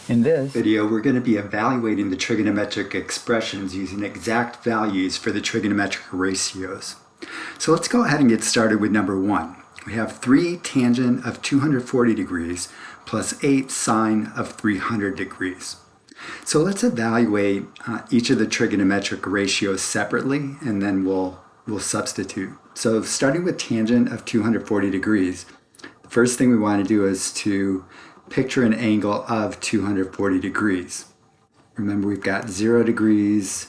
In this video, we're going to be evaluating the trigonometric expressions using exact values for the trigonometric ratios. So let's go ahead and get started with number 1. We have 3 tangent of 240 degrees plus 8 sine of 300 degrees. So let's evaluate each of the trigonometric ratios separately, and then we'll substitute. So starting with tangent of 240 degrees, the first thing we want to do is to picture an angle of 240 degrees. Remember, we've got 0 degrees,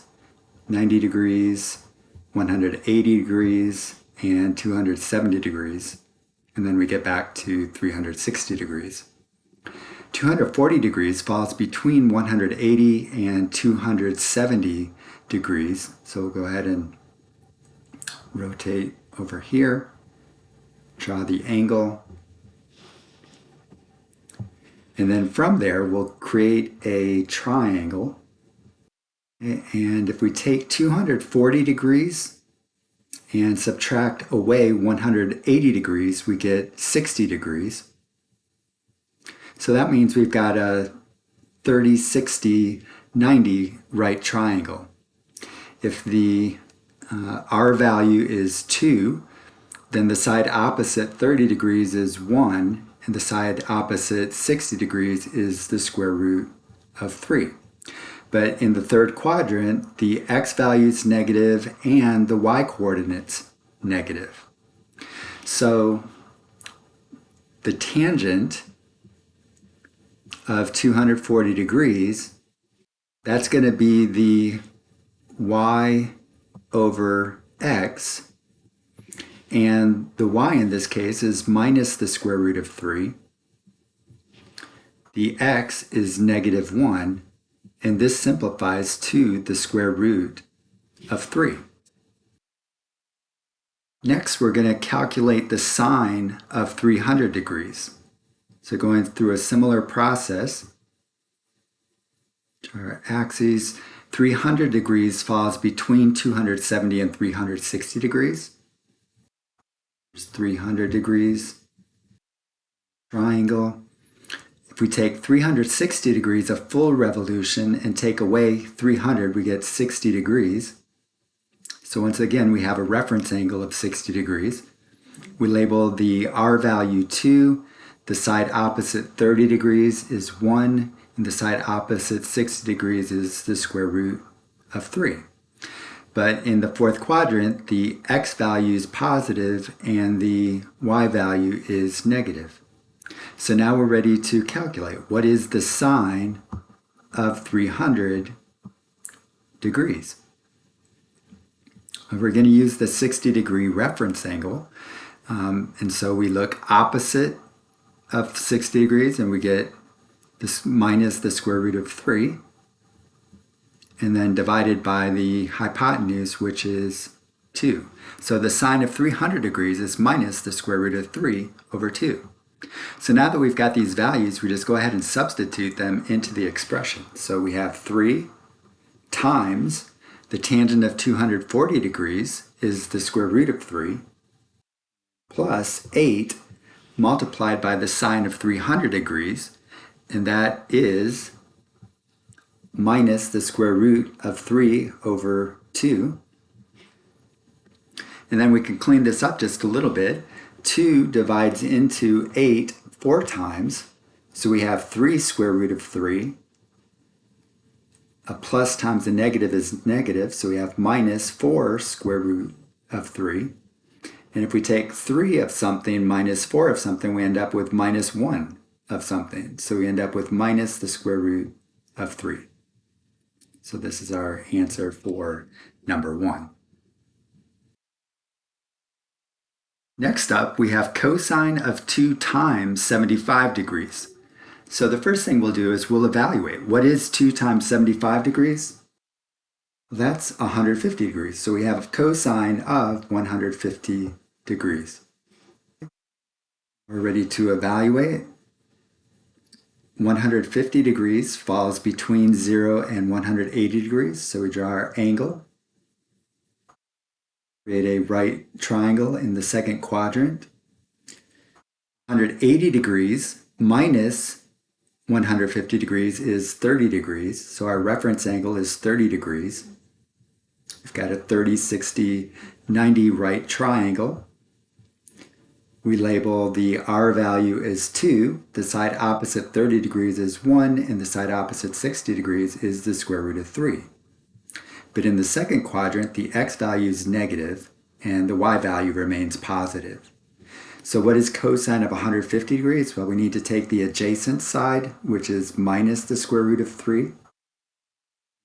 90 degrees, 180 degrees, and 270 degrees. And then we get back to 360 degrees. 240 degrees falls between 180 and 270 degrees. So we'll go ahead and rotate over here, draw the angle. And then from there, we'll create a triangle. And if we take 240 degrees and subtract away 180 degrees, we get 60 degrees. So that means we've got a 30, 60, 90 right triangle. If the R value is 2, then the side opposite 30 degrees is 1, and the side opposite 60 degrees is the square root of 3. But in the third quadrant, the x value is negative and the y coordinate's negative. So the tangent of 240 degrees, that's going to be the y over x, and the y in this case is minus the square root of 3. The x is negative 1, and this simplifies to the square root of 3. Next, we're going to calculate the sine of 300 degrees. So going through a similar process, our axes, 300 degrees falls between 270 and 360 degrees. 300 degrees, triangle. If we take 360 degrees, a full revolution, and take away 300, we get 60 degrees. So once again, we have a reference angle of 60 degrees. We label the R value 2, the side opposite 30 degrees is 1, and the side opposite 60 degrees is the square root of 3. But in the fourth quadrant, the x value is positive and the y value is negative. So now we're ready to calculate. What is the sine of 300 degrees? We're going to use the 60-degree reference angle. And so we look opposite of 60 degrees and we get this minus the square root of 3. And then divided by the hypotenuse, which is 2. So the sine of 300 degrees is minus the square root of 3 over 2. So now that we've got these values, we just go ahead and substitute them into the expression. So we have 3 times the tangent of 240 degrees is the square root of 3, plus 8 multiplied by the sine of 300 degrees, and that is minus the square root of 3 over 2. And then we can clean this up just a little bit. 2 divides into 8 4 times. So we have 3 square root of 3. A plus times a negative is negative, so we have minus 4 square root of 3. And if we take 3 of something minus 4 of something, we end up with minus 1 of something. So we end up with minus the square root of 3. So this is our answer for number 1. Next up, we have cosine of 2 times 75 degrees. So the first thing we'll do is we'll evaluate. What is 2 times 75 degrees? That's 150 degrees. So we have cosine of 150 degrees. We're ready to evaluate. 150 degrees falls between 0 and 180 degrees, so we draw our angle. Create a right triangle in the second quadrant. 180 degrees minus 150 degrees is 30 degrees. So our reference angle is 30 degrees. We've got a 30, 60, 90 right triangle. We label the R value as 2. The side opposite 30 degrees is 1, and the side opposite 60 degrees is the square root of 3. But in the second quadrant, the X value is negative, and the Y value remains positive. So what is cosine of 150 degrees? Well, we need to take the adjacent side, which is minus the square root of 3,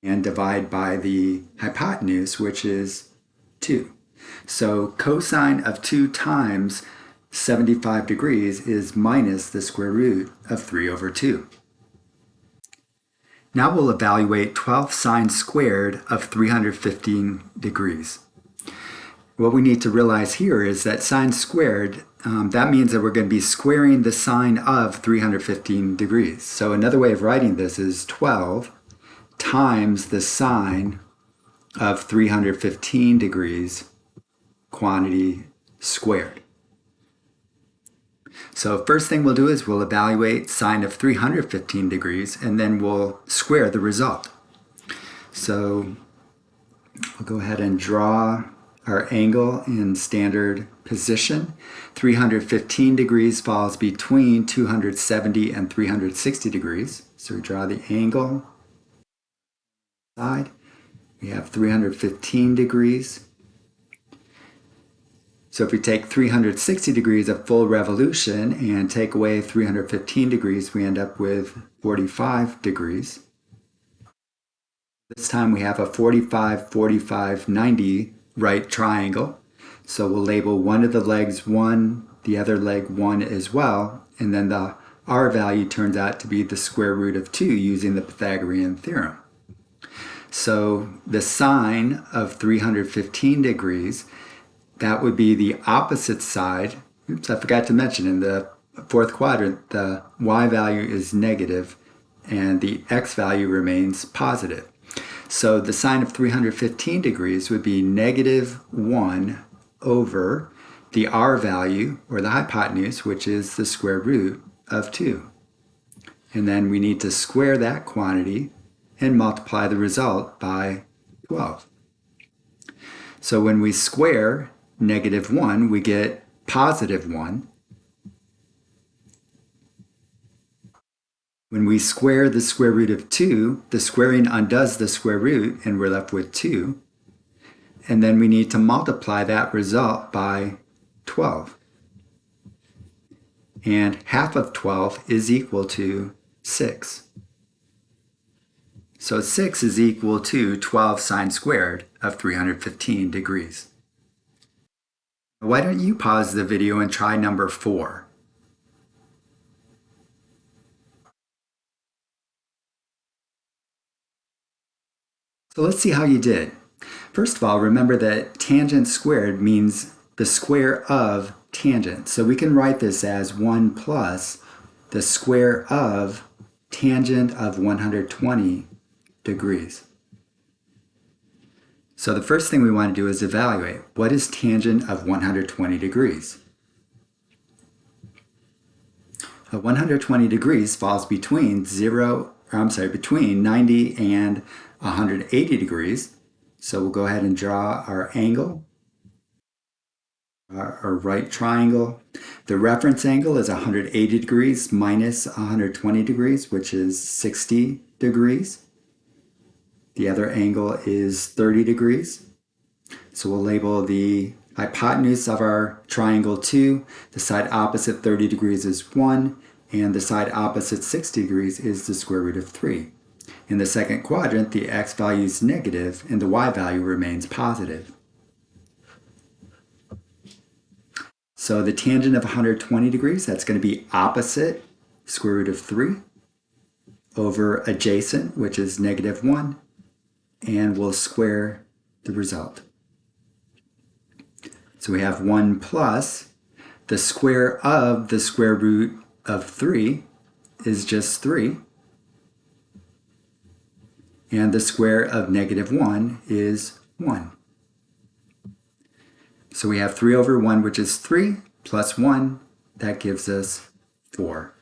and divide by the hypotenuse, which is 2. So cosine of 2 times 75 degrees is minus the square root of 3 over 2. Now we'll evaluate 12 sine squared of 315 degrees. What we need to realize here is that sine squared, that means that we're going to be squaring the sine of 315 degrees. So another way of writing this is 12 times the sine of 315 degrees quantity squared. So first thing we'll do is we'll evaluate sine of 315 degrees, and then we'll square the result. So we'll go ahead and draw our angle in standard position. 315 degrees falls between 270 and 360 degrees. So we draw the angle side. We have 315 degrees. So if we take 360 degrees of full revolution and take away 315 degrees, we end up with 45 degrees. This time we have a 45, 45, 90 right triangle. So we'll label one of the legs 1, the other leg 1 as well, and then the R value turns out to be the square root of 2 using the Pythagorean theorem. So the sine of 315 degrees, that would be the opposite side. Oops, I forgot to mention in the fourth quadrant, the Y value is negative and the X value remains positive. So the sine of 315 degrees would be negative 1 over the R value, or the hypotenuse, which is the square root of 2. And then we need to square that quantity and multiply the result by 12. So when we square negative 1, we get positive 1. When we square the square root of 2, the squaring undoes the square root and we're left with 2. And then we need to multiply that result by 12. And half of 12 is equal to 6. So 6 is equal to 12 sine squared of 315 degrees. Why don't you pause the video and try number 4? So let's see how you did. First of all, remember that tangent squared means the square of tangent. So we can write this as 1 plus the square of tangent of 120 degrees. So the first thing we want to do is evaluate what is tangent of 120 degrees. 120 degrees falls between between 90 and 180 degrees. So we'll go ahead and draw our angle, our right triangle. The reference angle is 180 degrees minus 120 degrees, which is 60 degrees. The other angle is 30 degrees. So we'll label the hypotenuse of our triangle 2. The side opposite 30 degrees is 1, and the side opposite 60 degrees is the square root of 3. In the second quadrant, the X value is negative and the Y value remains positive. So the tangent of 120 degrees, that's going to be opposite square root of 3 over adjacent, which is negative 1, and we'll square the result. So we have 1 plus the square of the square root of 3 is just 3. And the square of negative 1 is 1. So we have 3 over 1, which is 3, plus 1, that gives us 4.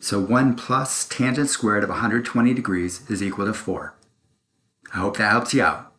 So 1 plus tangent squared of 120 degrees is equal to 4. I hope that helps you out.